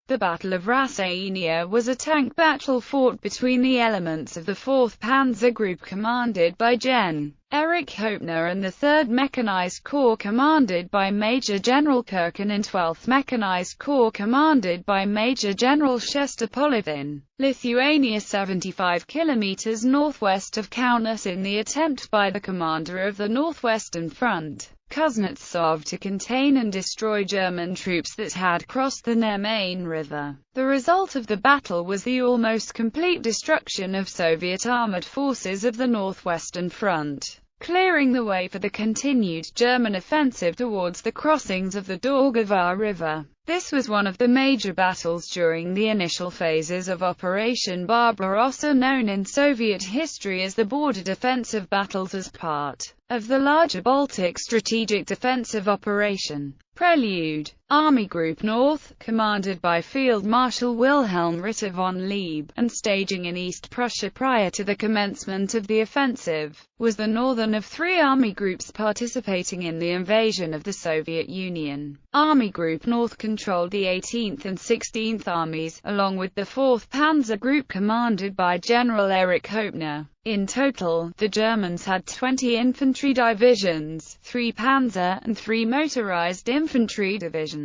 The Battle of Raseiniai was a tank battle fought between the elements of the 4th Panzer Group commanded by Gen. Erich Hoepner and the 3rd Mechanized Corps commanded by Major General Kirkin and 12th Mechanized Corps commanded by Major General Shestopoliv, Lithuania, 75 kilometers northwest of Kaunas, in the attempt by the commander of the Northwestern Front, Kuznetsov, to contain and destroy German troops that had crossed the Neman River. The result of the battle was the almost complete destruction of Soviet armored forces of the Northwestern Front, clearing the way for the continued German offensive towards the crossings of the Daugava River. This was one of the major battles during the initial phases of Operation Barbarossa, known in Soviet history as the Border Defensive Battles, as part of the larger Baltic Strategic Defensive Operation. Prelude. Army Group North, commanded by Field Marshal Wilhelm Ritter von Lieb, and staging in East Prussia prior to the commencement of the offensive, was the northern of three army groups participating in the invasion of the Soviet Union. Army Group North controlled the 18th and 16th Armies, along with the 4th Panzer Group commanded by General Erich Hoepner. In total, the Germans had 20 infantry divisions, 3 panzer, and 3 motorized infantry divisions.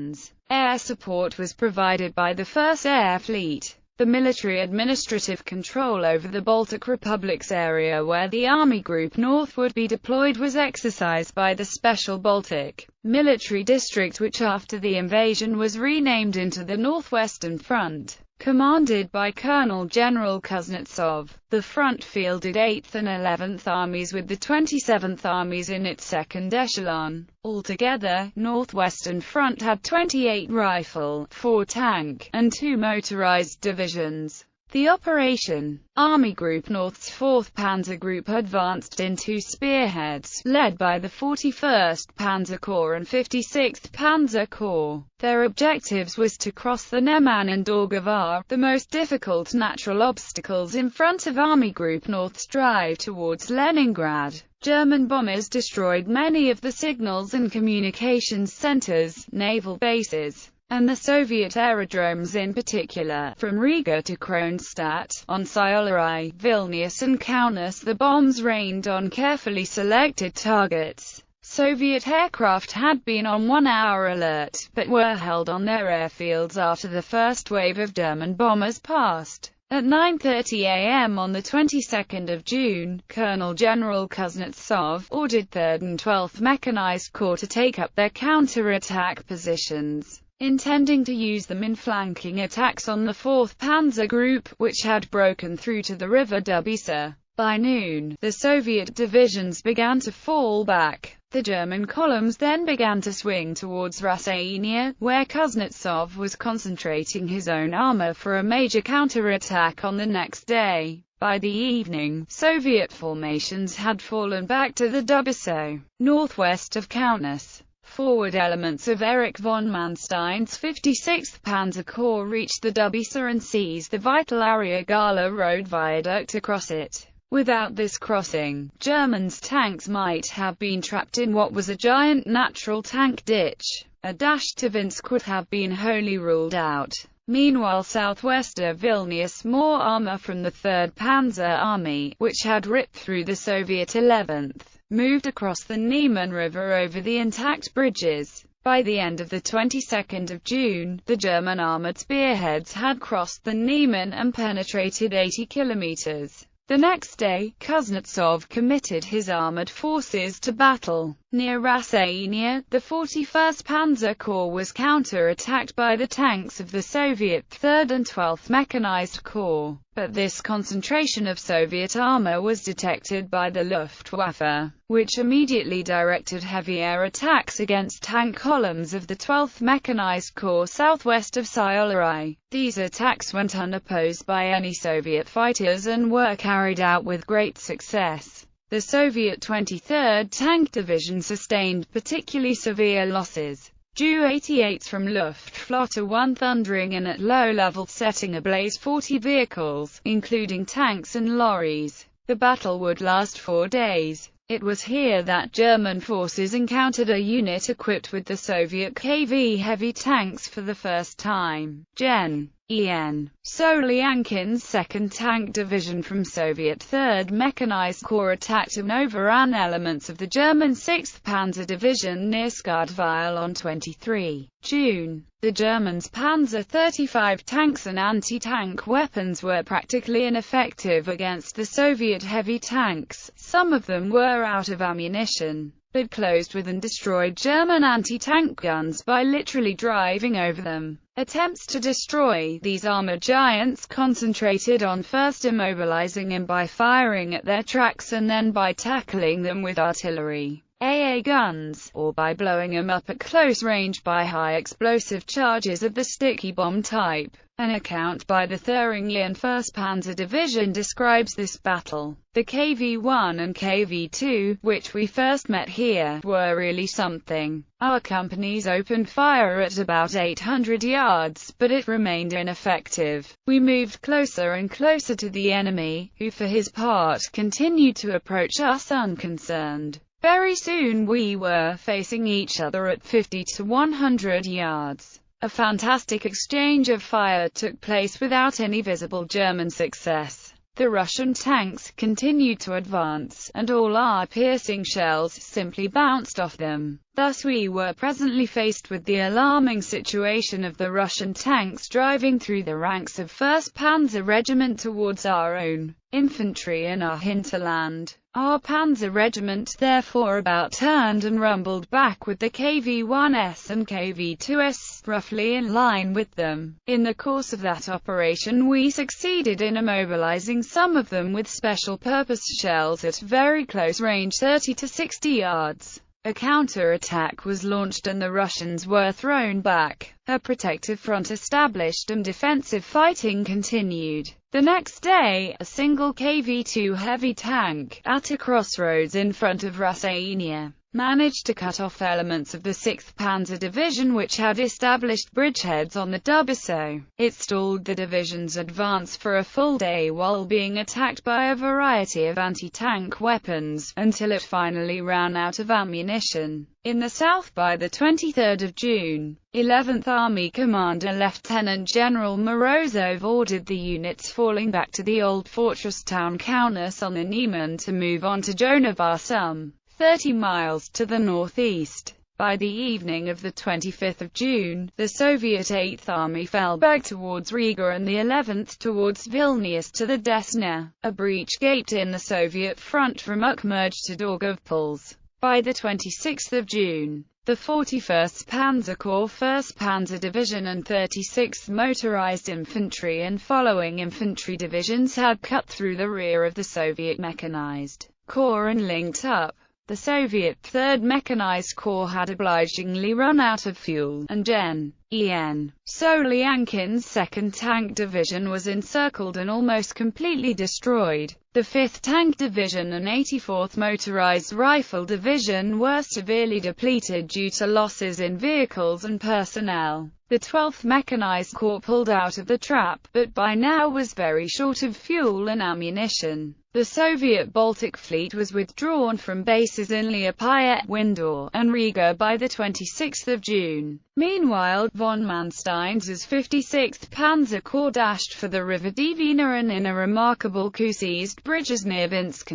Air support was provided by the 1st Air Fleet. The military administrative control over the Baltic Republics area where the Army Group North would be deployed was exercised by the Special Baltic Military District, which after the invasion was renamed into the Northwestern Front, commanded by Colonel General Kuznetsov. The front fielded 8th and 11th Armies with the 27th Armies in its second echelon. Altogether, Northwestern Front had 28 rifle, 4 tank, and 2 motorized divisions. The operation. Army Group North's 4th Panzer Group advanced in 2 spearheads, led by the 41st Panzer Corps and 56th Panzer Corps. Their objectives was to cross the Neman and Daugava, the most difficult natural obstacles in front of Army Group North's drive towards Leningrad. German bombers destroyed many of the signals and communications centers, naval bases, and the Soviet aerodromes in particular, from Riga to Kronstadt. On Silesia, Vilnius and Kaunas, the bombs rained on carefully selected targets. Soviet aircraft had been on 1-hour alert, but were held on their airfields after the first wave of German bombers passed. At 9:30 a.m. on the 22nd of June, Colonel General Kuznetsov ordered 3rd and 12th Mechanized Corps to take up their counter-attack positions, intending to use them in flanking attacks on the 4th Panzer Group, which had broken through to the river Dubisa. By noon, the Soviet divisions began to fall back. The German columns then began to swing towards Raseiniai, where Kuznetsov was concentrating his own armor for a major counterattack on the next day. By the evening, Soviet formations had fallen back to the Dubisa, northwest of Kaunas. Forward elements of Erich von Manstein's 56th Panzer Corps reached the Dubisa and seized the vital Ariagala Road viaduct across it. Without this crossing, Germans' tanks might have been trapped in what was a giant natural tank ditch. A dash to Vinsk would have been wholly ruled out. Meanwhile, southwest of Vilnius, more armor from the 3rd Panzer Army, which had ripped through the Soviet 11th, moved across the Neman River over the intact bridges. By the end of the 22nd of June, the German armored spearheads had crossed the Neman and penetrated 80 kilometers. The next day, Kuznetsov committed his armored forces to battle. Near Raseiniai, the 41st Panzer Corps was counter-attacked by the tanks of the Soviet 3rd and 12th Mechanized Corps, but this concentration of Soviet armor was detected by the Luftwaffe, which immediately directed heavy air attacks against tank columns of the 12th Mechanized Corps southwest of Silesia. These attacks went unopposed by any Soviet fighters and were carried out with great success. The Soviet 23rd Tank Division sustained particularly severe losses. Ju-88s from Luftflotte 1 thundering in at low level, setting ablaze 40 vehicles, including tanks and lorries. The battle would last 4 days. It was here that German forces encountered a unit equipped with the Soviet KV heavy tanks for the first time. Gen. En. Solyankin's 2nd Tank Division from Soviet 3rd Mechanized Corps attacked and overran elements of the German 6th Panzer Division near Skardweil on 23 June. The Germans' Panzer 35 tanks and anti-tank weapons were practically ineffective against the Soviet heavy tanks. Some of them were out of ammunition, but closed with and destroyed German anti-tank guns by literally driving over them. Attempts to destroy these armored giants concentrated on first immobilizing them by firing at their tracks and then by tackling them with artillery, AA guns, or by blowing them up at close range by high explosive charges of the sticky bomb type. An account by the Thuringen 1st Panzer Division describes this battle. The KV-1 and KV-2, which we first met here, were really something. Our companies opened fire at about 800 yards, but it remained ineffective. We moved closer and closer to the enemy, who for his part continued to approach us unconcerned. Very soon we were facing each other at 50 to 100 yards. A fantastic exchange of fire took place without any visible German success. The Russian tanks continued to advance, and all our piercing shells simply bounced off them. Thus we were presently faced with the alarming situation of the Russian tanks driving through the ranks of 1st Panzer Regiment towards our own infantry in our hinterland. Our Panzer Regiment therefore about turned and rumbled back with the KV-1s and KV-2s roughly in line with them. In the course of that operation we succeeded in immobilizing some of them with special-purpose shells at very close range 30 to 60 yards. A counter-attack was launched and the Russians were thrown back. A protective front established and defensive fighting continued. The next day, a single KV-2 heavy tank, at a crossroads in front of Raseiniai, managed to cut off elements of the 6th Panzer Division which had established bridgeheads on the Dubiso. It stalled the division's advance for a full day while being attacked by a variety of anti-tank weapons, until it finally ran out of ammunition. In the south by the 23rd of June, 11th Army Commander Lieutenant General Morozov ordered the units falling back to the old fortress town Kaunas on the Niemen to move on to Jonovar some 30 miles to the northeast. By the evening of the 25th of June, the Soviet 8th Army fell back towards Riga and the 11th towards Vilnius to the Desna. A breach gaped in the Soviet front from Ukmerge to Daugavpils. By the 26th of June, the 41st Panzer Corps, 1st Panzer Division and 36th Motorized Infantry and following infantry divisions had cut through the rear of the Soviet Mechanized Corps and linked up. The Soviet 3rd Mechanized Corps had obligingly run out of fuel, and Gen. En. Solyankin's 2nd Tank Division was encircled and almost completely destroyed. The 5th Tank Division and 84th Motorized Rifle Division were severely depleted due to losses in vehicles and personnel. The 12th Mechanized Corps pulled out of the trap, but by now was very short of fuel and ammunition. The Soviet Baltic Fleet was withdrawn from bases in Liepaja, Windor, and Riga by the 26th of June. Meanwhile, von Manstein's 56th Panzer Corps dashed for the river Divina and in a remarkable coup seized bridges near Vinsk.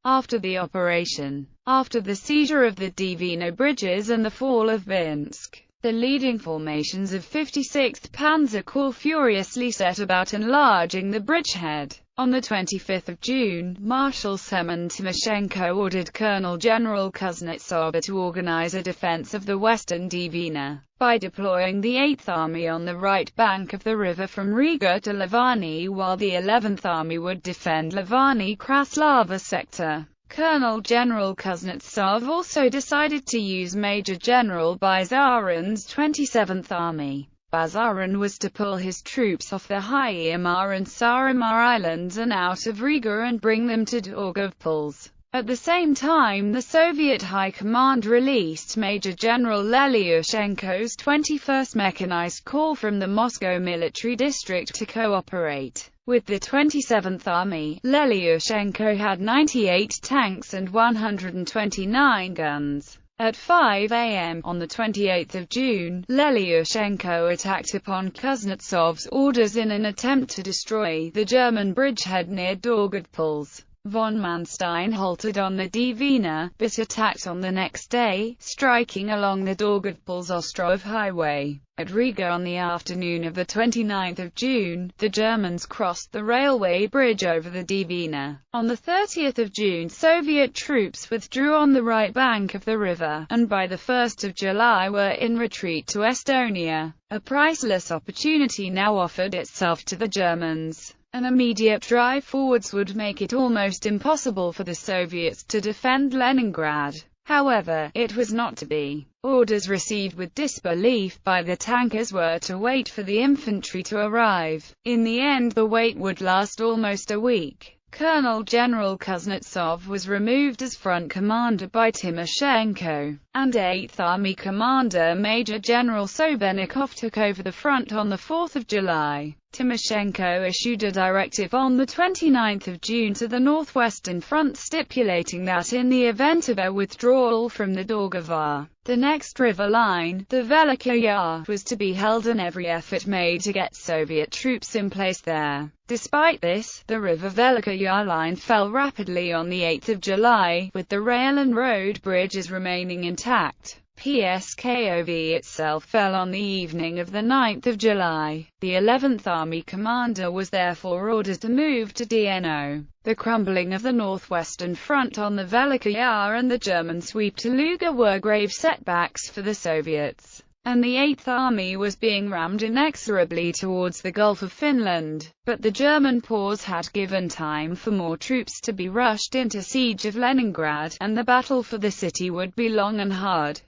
After the operation, after the seizure of the Divina bridges and the fall of Vinsk, the leading formations of 56th Panzer Corps furiously set about enlarging the bridgehead. On the 25th of June, Marshal Semyon Timoshenko ordered Colonel General Kuznetsov to organize a defense of the western Divina, by deploying the 8th Army on the right bank of the river from Riga to Lavani, while the 11th Army would defend Lavani-Kraslava sector. Colonel General Kuznetsov also decided to use Major General Bazarin's 27th Army. Bazarin was to pull his troops off the Hyamar and Saaremaa Islands and out of Riga and bring them to Daugavpils. At the same time, the Soviet High Command released Major General Lelyushenko's 21st Mechanized Corps from the Moscow Military District to cooperate With the 27th Army, Lelyushenko had 98 tanks and 129 guns. At 5 a.m. on the 28th of June, Lelyushenko attacked upon Kuznetsov's orders in an attempt to destroy the German bridgehead near Daugavpils. Von Manstein halted on the Dvina, but attacked on the next day, striking along the Daugavpils-Ostrov highway. At Riga on the afternoon of the 29th of June, the Germans crossed the railway bridge over the Dvina. On the 30th of June, Soviet troops withdrew on the right bank of the river, and by the 1st of July were in retreat to Estonia. A priceless opportunity now offered itself to the Germans. An immediate drive forwards would make it almost impossible for the Soviets to defend Leningrad. However, it was not to be. Orders received with disbelief by the tankers were to wait for the infantry to arrive. In the end, the wait would last almost a week. Colonel General Kuznetsov was removed as front commander by Timoshenko, and 8th Army Commander Major General Sobennikov took over the front on the 4th of July. Timoshenko issued a directive on the 29th of June to the Northwestern Front stipulating that in the event of a withdrawal from the Daugava, the next river line, the Velika Yar, was to be held and every effort made to get Soviet troops in place there. Despite this, the river Velika Yar line fell rapidly on the 8th of July, with the rail and road bridges remaining intact. Pskov itself fell on the evening of the 9th of July. The 11th Army commander was therefore ordered to move to Dno. The crumbling of the Northwestern Front on the Velika Yar and the German sweep to Luga were grave setbacks for the Soviets, and the 8th Army was being rammed inexorably towards the Gulf of Finland. But the German pause had given time for more troops to be rushed into siege of Leningrad, and the battle for the city would be long and hard.